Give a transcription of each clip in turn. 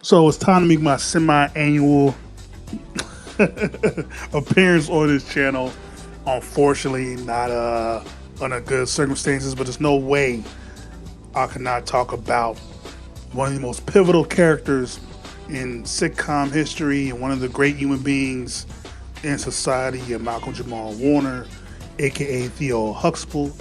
So it's time to make my semi-annual appearance on this channel. Unfortunately, not under good circumstances, but there's no way I could not talk about one of the most pivotal characters in sitcom history and one of the great human beings in society, Malcolm Jamal Warner, aka Theo Huxtable,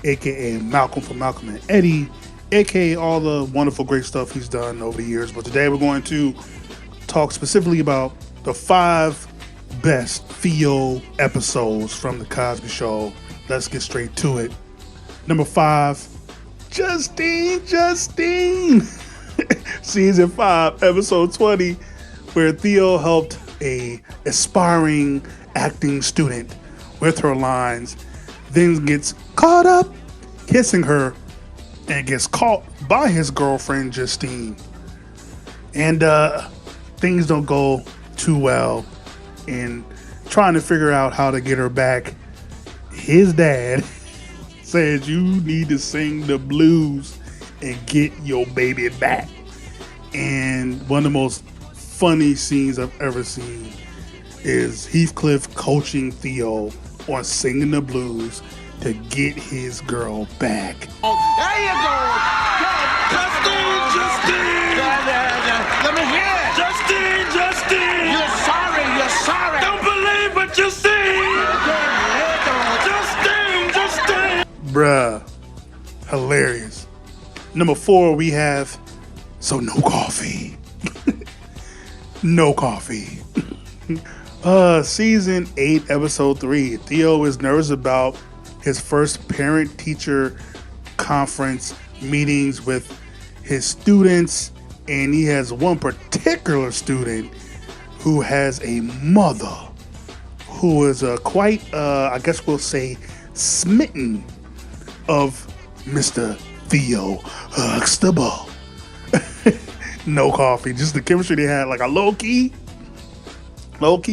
aka Malcolm from Malcolm and Eddie, aka all the wonderful great stuff he's done over the years. But today we're going to talk specifically about the 5 best Theo episodes from the Cosby Show. Let's get straight to it. Number 5, Justine. Season 5, episode 20, where Theo helped a aspiring acting student with her lines, then gets caught up kissing her and gets caught by his girlfriend Justine. And things don't go too well in trying to figure out how to get her back. His dad says you need to sing the blues and get your baby back. And one of the most funny scenes I've ever seen is Heathcliff coaching Theo on singing the blues to get his girl back. Oh, there you go. Justine. Let me hear it. Justine. You're sorry. Don't believe what you see. Justine. Bruh, hilarious. Number 4, we have So No Coffee. No coffee. Season 8, episode 3. Theo is nervous about his first parent-teacher conference meetings with his students, and he has one particular student who has a mother who is quite, I guess we'll say, smitten of Mr. Theo Huxtable. No coffee, just the chemistry they had. Like a low-key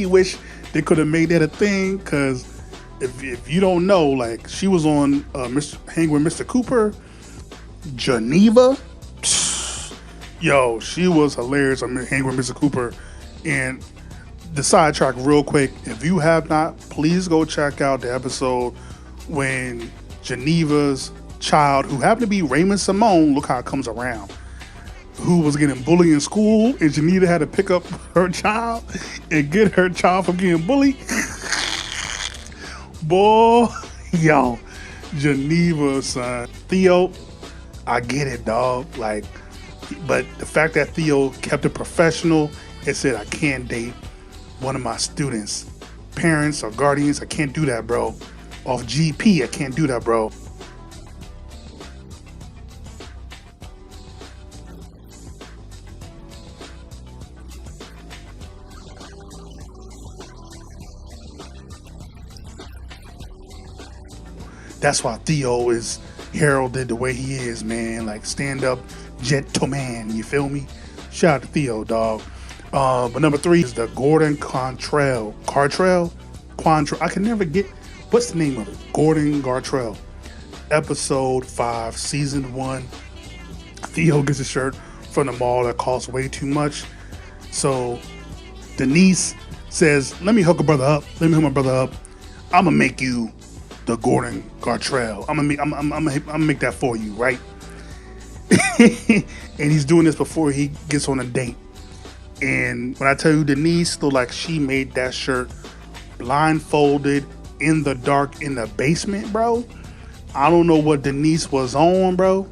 wish they could have made that a thing, because if you don't know, like, she was on Hang with Mr. Cooper, Geneva. Yo, she was hilarious on Hang with Mr. Cooper. And the sidetrack real quick, if you have not, please go check out the episode when Geneva's child, who happened to be Raymond Simone, look how it comes around, who was getting bullied in school, and Geneva had to pick up her child and get her child from getting bullied. Boy, yo, Geneva, son. Theo, I get it, dog. Like, but the fact that Theo kept it professional and said, I can't date one of my students' parents or guardians. I can't do that, bro. Off GP, I can't do that, bro. That's why Theo is heralded the way he is, man. Like, stand-up gentleman, you feel me? Shout out to Theo, dog. But number 3 is the Gordon Gartrell. I can never get, what's the name of it? Gordon Gartrell. Episode 5, season 1. Theo gets a shirt from the mall that costs way too much. So Denise says, let me hook my brother up. I'm gonna make you the Gordon Gartrell. I'm gonna make that for you, right? And he's doing this before he gets on a date. And when I tell you, Denise looked like she made that shirt blindfolded in the dark in the basement, bro. I don't know what Denise was on, bro,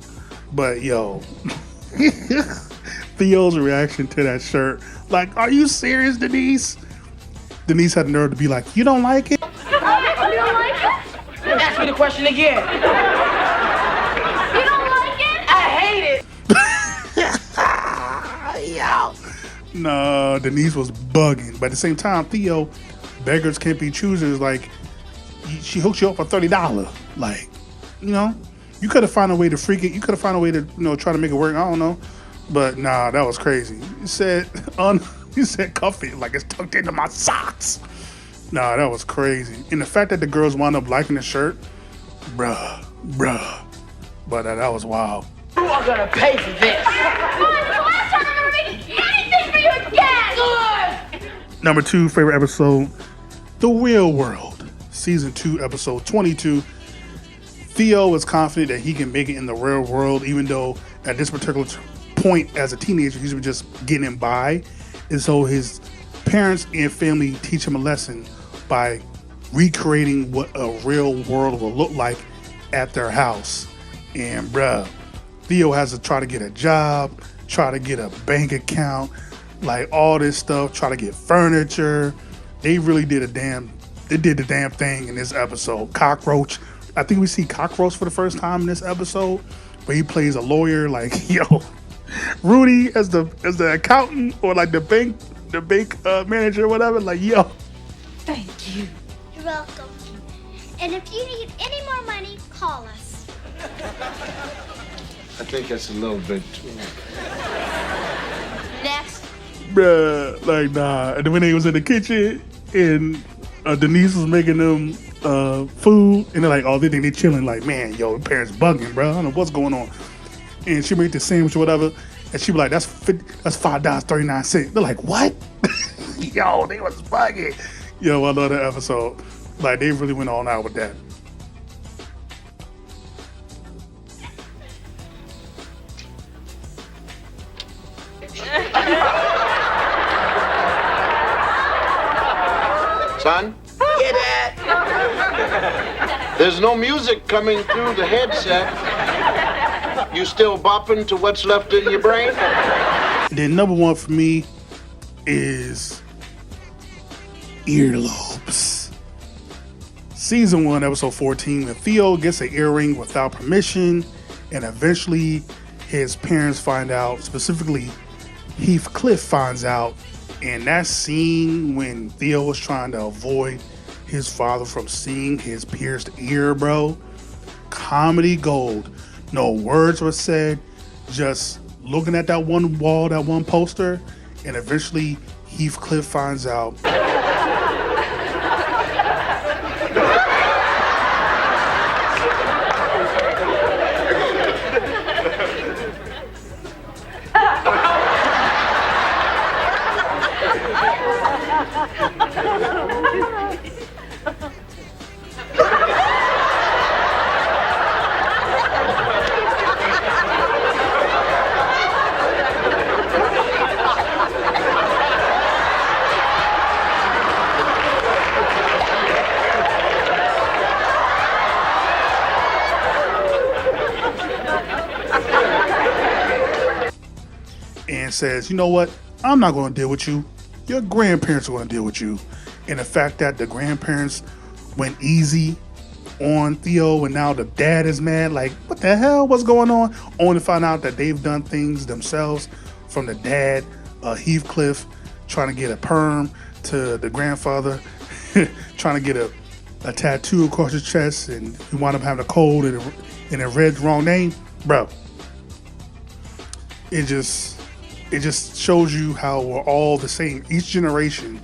but yo, Theo's reaction to that shirt, like, are you serious, Denise? Denise had the nerve to be like, you don't like it? You don't like it? Ask me the question again. You don't like it? I hate it. Yo. No, Denise was bugging. But at the same time, Theo, beggars can't be choosers. Like, she hooks you up for $30. Like, you know, you could have found a way to freak it. You could have found a way to, try to make it work. I don't know. But nah, that was crazy. You said cuff it like it's tucked into my socks. Nah, that was crazy. And the fact that the girls wound up liking the shirt, bruh. But that was wild. You are gonna pay for this. Come on, it's the last time I'm gonna make anything Number 2 favorite episode, The Real World, season 2, episode 22. Theo is confident that he can make it in the real world, even though at this particular point as a teenager, he's just getting by. And so his parents and family teach him a lesson by recreating what a real world will look like at their house. And bruh, Theo has to try to get a job, try to get a bank account, like all this stuff, try to get furniture. They really did the damn thing in this episode. Cockroach. I think we see Cockroach for the first time in this episode, where he plays a lawyer. Like, yo, Rudy as the accountant, or like the bank manager or whatever. Like, yo. Thank you. You're welcome. And if you need any more money, call us. I think that's a little bit too. Next. Bruh, like, nah. And then when they was in the kitchen and Denise was making them food, and they're like, oh, they think they chilling. Like, man, yo, parents bugging, bro. I don't know what's going on. And she made the sandwich or whatever, and she be like, that's $5.39. They're like, what? Yo, they was bugging. Yo, I love that episode. Like, they really went all out with that. Son? Yeah, Dad. There's no music coming through the headset. You still bopping to what's left in your brain? And then number 1 for me is earlobes. Season 1, episode 14, when Theo gets an earring without permission, and eventually his parents find out, specifically Heathcliff finds out. And that scene when Theo was trying to avoid his father from seeing his pierced ear, bro. Comedy gold. No words were said. Just looking at that one wall, that one poster. And eventually Heathcliff finds out. And says, you know what? I'm not going to deal with you. Your grandparents are going to deal with you. And the fact that the grandparents went easy on Theo and now the dad is mad, like, what the hell? What's going on? Only to find out that they've done things themselves, from the dad, Heathcliff, trying to get a perm, to the grandfather trying to get a tattoo across his chest, and he wound up having a cold and it read the wrong name. Bro, it just shows you how we're all the same. Each generation,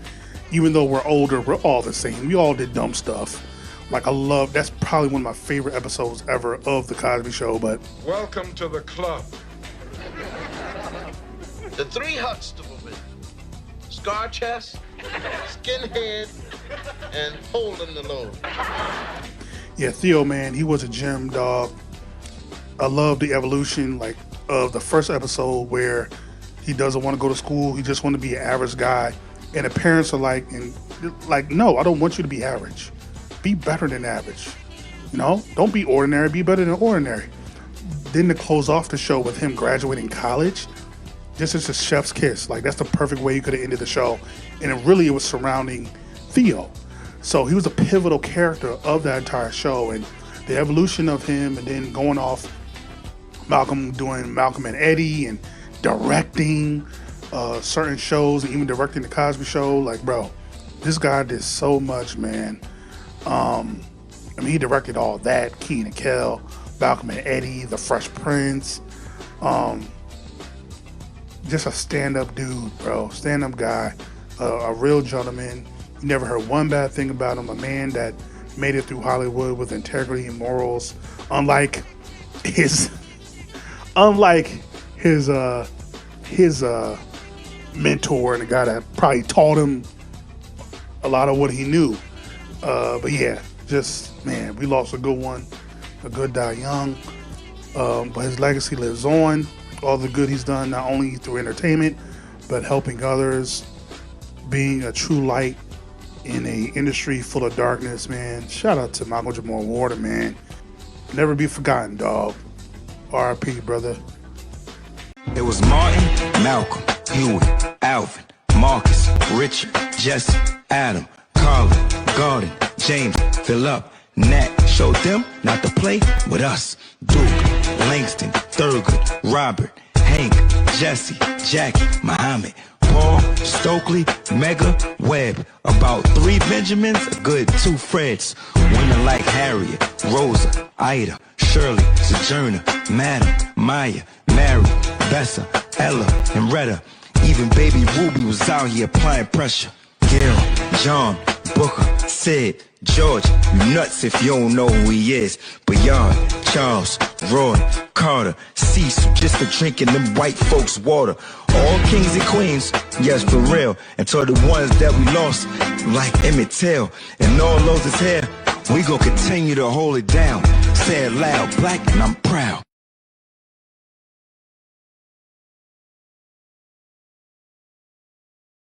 even though we're older, we're all the same. We all did dumb stuff. Like, that's probably one of my favorite episodes ever of The Cosby Show, but... Welcome to the club. The 3 Huxtable men. Scar chest, skinhead, and holding the load. Yeah, Theo, man, he was a gem, dog. I love the evolution, like, of the first episode where he doesn't want to go to school. He just want to be an average guy. And the parents are like, no, I don't want you to be average. Be better than average. You know, don't be ordinary, be better than ordinary. Then to close off the show with him graduating college, this is a chef's kiss. Like, that's the perfect way you could have ended the show. And it was surrounding Theo. So he was a pivotal character of that entire show. And the evolution of him, and then going off doing Malcolm and Eddie, and directing certain shows, and even directing the Cosby Show. Like, bro, this guy did so much, man. I mean, he directed all that, Kenan and Kel, Malcolm and Eddie, The Fresh Prince. Just a stand-up dude, bro. Stand-up guy, a real gentleman. You never heard one bad thing about him. A man that made it through Hollywood with integrity and morals, unlike his mentor and the guy that probably taught him a lot of what he knew. But yeah, just, man, we lost a good one. A good die young. But his legacy lives on. All the good he's done, not only through entertainment, but helping others, being a true light in a industry full of darkness, man. Shout out to Michael Jamal Warner, man. Never be forgotten, dog. R.I.P., brother. It was Martin, Malcolm, Hewitt, Alvin, Marcus, Richard, Jesse, Adam, Colin, Gordon, James, Philip, Nat. Showed them not to play with us. Duke, Langston, Thurgood, Robert, Hank, Jesse, Jackie, Muhammad, Paul, Stokely, Mega, Webb. About 3 Benjamins, a good 2 Freds. Women like Harriet, Rosa, Ida, Shirley, Sojourner, Madam, Maya, Mary, Bessa, Ella, and Retta. Even baby Ruby was out here applying pressure. Gil, John, Booker, Sid, George, you nuts if you don't know who he is. Bayard, Charles, Roy, Carter, Cecil, just for drinking them white folks' water. All kings and queens, yes, for real. Until the ones that we lost, like Emmett Till, and all those is here, we gon' continue to hold it down. Say it loud, black, and I'm proud.